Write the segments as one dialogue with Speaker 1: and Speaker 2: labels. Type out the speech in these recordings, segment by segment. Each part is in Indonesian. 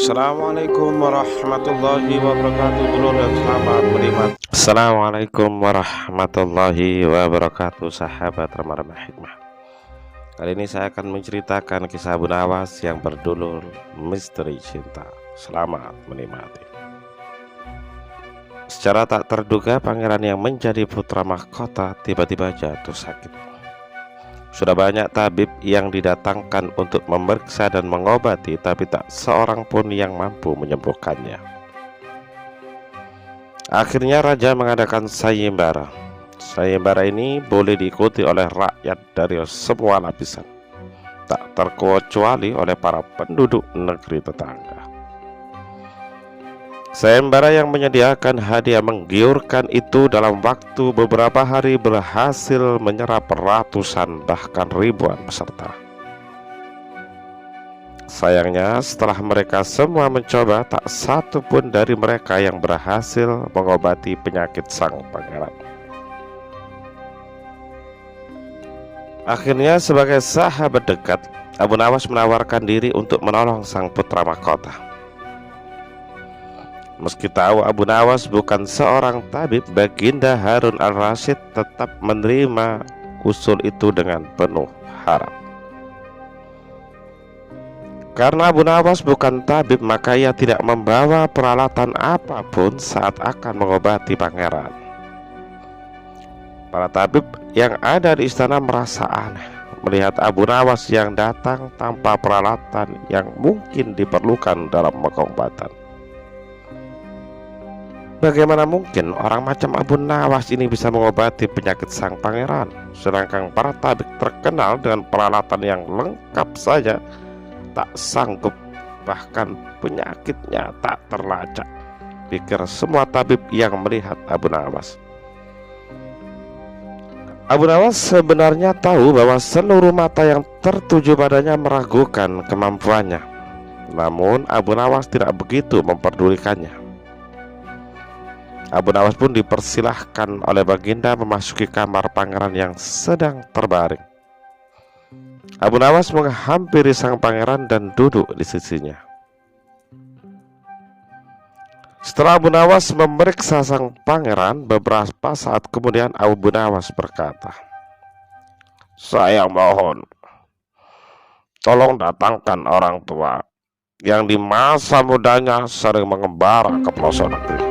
Speaker 1: Assalamualaikum warahmatullahi wabarakatuh. Dulur dan selamat menikmati. Assalamualaikum warahmatullahi wabarakatuh, sahabat remah-remah hikmah. Kali ini saya akan menceritakan kisah Abu Nawas yang berjudul Misteri Cinta. Selamat menikmati. Secara tak terduga, pangeran yang menjadi putra mahkota tiba-tiba jatuh sakit. Sudah banyak tabib yang didatangkan untuk memeriksa dan mengobati, tapi tak seorang pun yang mampu menyembuhkannya. Akhirnya raja mengadakan sayembara. Sayembara ini boleh diikuti oleh rakyat dari semua lapisan, tak terkecuali oleh para penduduk negeri tetangga. Sayembara yang menyediakan hadiah menggiurkan itu dalam waktu beberapa hari berhasil menyerap ratusan bahkan ribuan peserta. Sayangnya setelah mereka semua mencoba, tak satu pun dari mereka yang berhasil mengobati penyakit sang pangeran. Akhirnya sebagai sahabat dekat, Abu Nawas menawarkan diri untuk menolong sang putra mahkota. Meski tahu Abu Nawas bukan seorang tabib, Baginda Harun al-Rasyid tetap menerima usul itu dengan penuh harap. Karena Abu Nawas bukan tabib, maka ia tidak membawa peralatan apapun saat akan mengobati pangeran. Para tabib yang ada di istana merasa aneh melihat Abu Nawas yang datang tanpa peralatan yang mungkin diperlukan dalam pengobatan. Bagaimana mungkin orang macam Abu Nawas ini bisa mengobati penyakit sang pangeran, sedangkan para tabib terkenal dengan peralatan yang lengkap saja tak sanggup, bahkan penyakitnya tak terlacak, pikir semua tabib yang melihat Abu Nawas. Abu Nawas sebenarnya tahu bahwa seluruh mata yang tertuju padanya meragukan kemampuannya, namun Abu Nawas tidak begitu memperdulikannya. Abu Nawas pun dipersilahkan oleh Baginda memasuki kamar pangeran yang sedang terbaring. Abu Nawas menghampiri sang pangeran dan duduk di sisinya. Setelah Abu Nawas memeriksa sang pangeran, beberapa saat kemudian Abu Nawas berkata, "Saya mohon, tolong datangkan orang tua yang di masa mudanya sering mengembara ke pelosok negeri."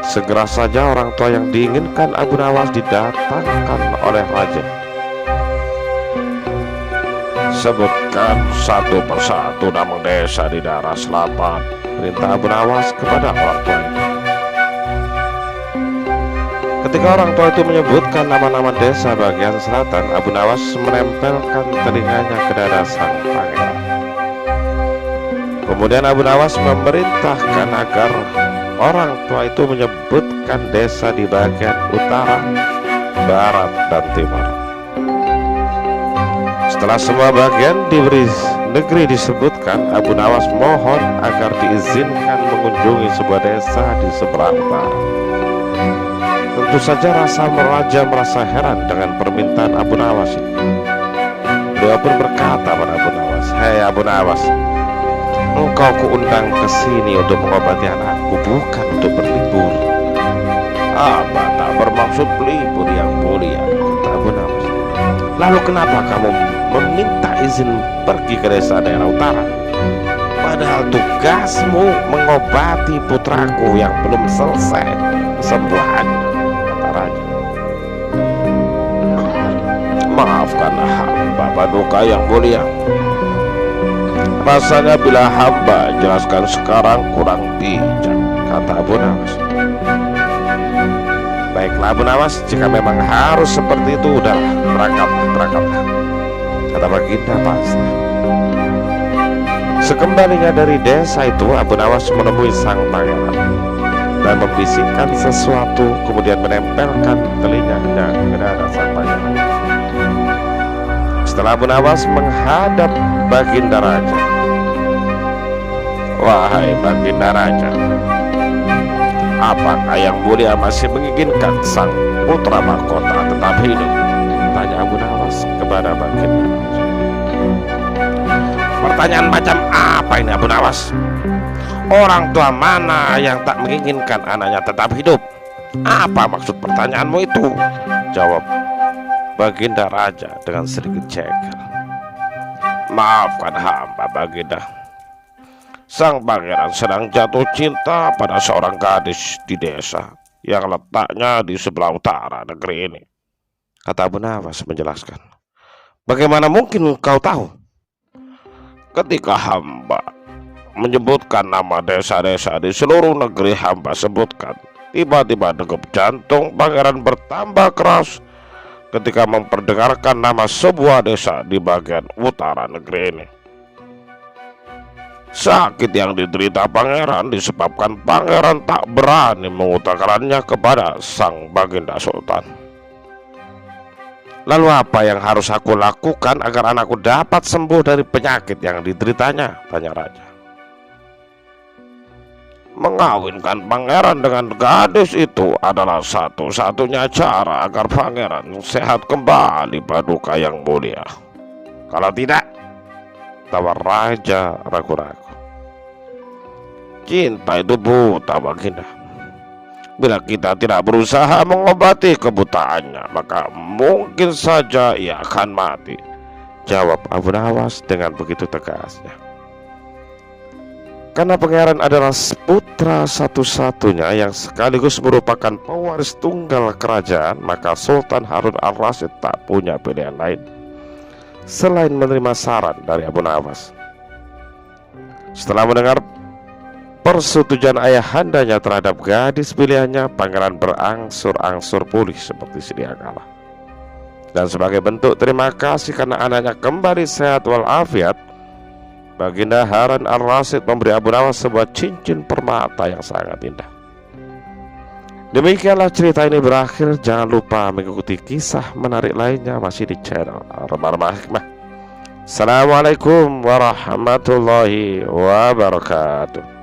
Speaker 1: Segera saja orang tua yang diinginkan Abu Nawas didatangkan oleh raja. "Sebutkan satu persatu nama desa di daerah selatan," perintah Abu Nawas kepada orang tua itu. Ketika orang tua itu menyebutkan nama-nama desa bagian selatan, Abu Nawas menempelkan telinganya ke dada sang pangeran. Kemudian Abu Nawas memerintahkan agar orang tua itu menyebutkan desa di bagian utara, barat, dan timur. Setelah semua bagian diberi negeri disebutkan, Abu Nawas mohon agar diizinkan mengunjungi sebuah desa di seberang barat. Tentu saja raja merasa heran dengan permintaan Abu Nawas ini. Beliau pun berkata pada Abu Nawas, "Hei Abu Nawas, engkau kuundang ke sini untuk mengobati anakku, bukan untuk berlibur." "Amba tak bermaksud berlibur yang mulia," kata Abu Nawas. "Lalu kenapa kamu meminta izin pergi ke desa daerah utara? Padahal tugasmu mengobati putraku yang belum selesai kesembuhannya," kata raja. "Maafkanlah hamba paduka yang mulia. Rasanya bila hamba jelaskan sekarang kurang bijak," kata Abu Nawas. "Baiklah Abu Nawas, jika memang harus seperti itu, udahlah, berangkatlah," kata Baginda pasrah. Sekembalinya dari desa itu, Abu Nawas menemui sang pangeran dan membisikkan sesuatu, kemudian menempelkan telinganya ke dada sang pangeran. Setelah Abu Nawas menghadap Baginda Raja, "Wahai Baginda Raja, apakah yang mulia masih menginginkan sang putra mahkota tetap hidup?" tanya Abu Nawas kepada Baginda Raja. pertanyaan macam apa ini Abu Nawas? Orang tua mana yang tak menginginkan anaknya tetap hidup? Apa maksud pertanyaanmu itu? Jawab Baginda Raja dengan sedikit ceker. Maafkan hamba Baginda. Sang pangeran sedang jatuh cinta pada seorang gadis di desa yang letaknya di sebelah utara negeri ini, kata Abu Nawas menjelaskan. Bagaimana mungkin kau tahu? Ketika hamba menyebutkan nama desa-desa di seluruh negeri hamba sebutkan, tiba-tiba degup jantung pangeran bertambah keras ketika memperdengarkan nama sebuah desa di bagian utara negeri ini. Sakit yang diderita pangeran disebabkan pangeran tak berani mengutarakannya kepada sang Baginda Sultan. Lalu apa yang harus aku lakukan agar anakku dapat sembuh dari penyakit yang dideritanya? Tanya raja. Mengawinkan pangeran dengan gadis itu adalah satu-satunya cara agar pangeran sehat kembali Paduka yang mulia. Kalau tidak, tawar raja ragu-ragu. Cinta itu buta Baginda. Bila kita tidak berusaha mengobati kebutaannya, maka mungkin saja ia akan mati, jawab Abu Nawas dengan begitu tegasnya. Karena pangeran adalah putra satu-satunya yang sekaligus merupakan pewaris tunggal kerajaan, maka Sultan Harun al-Rasyid tak punya pilihan lain selain menerima saran dari Abu Nawas. Setelah mendengar persetujuan ayahandanya terhadap gadis pilihannya, pangeran berangsur-angsur pulih seperti sedia kala. Dan sebagai bentuk terima kasih karena anaknya kembali sehat walafiat, Baginda Harun al-Rasyid memberi Abu Nawas sebuah cincin permata yang sangat indah. Demikianlah cerita ini berakhir. Jangan lupa mengikuti kisah menarik lainnya masih di channel Remah-Remah Hikmah. Assalamualaikum warahmatullahi wabarakatuh.